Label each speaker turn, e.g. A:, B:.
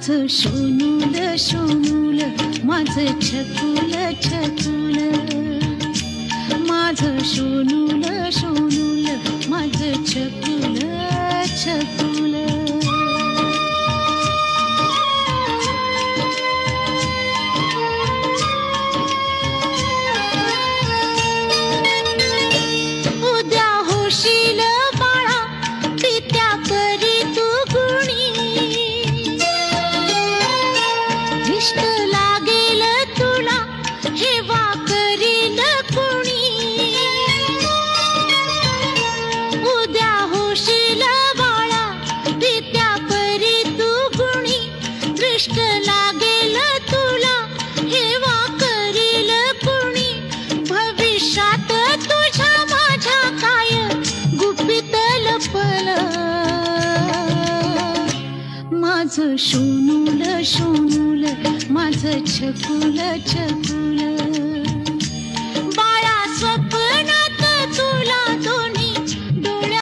A: माझं सोनूल सोनूल माझं छकुल छकुल माझं सोनूल सोनूल माझं छकुल छकुल उद्या होशील बाळा पित्या करी तू इष्ट लागेल तुला हेवा करील कुणी उद्या होशील बाळा पित्या परी तू गुणी दृष्ट लागेल तुला हेवा करील कुणी भविष्यात तुझ्या माझ्या काय गुपित लपल माझं सोनूल सोनूल माझं छकुल छकुल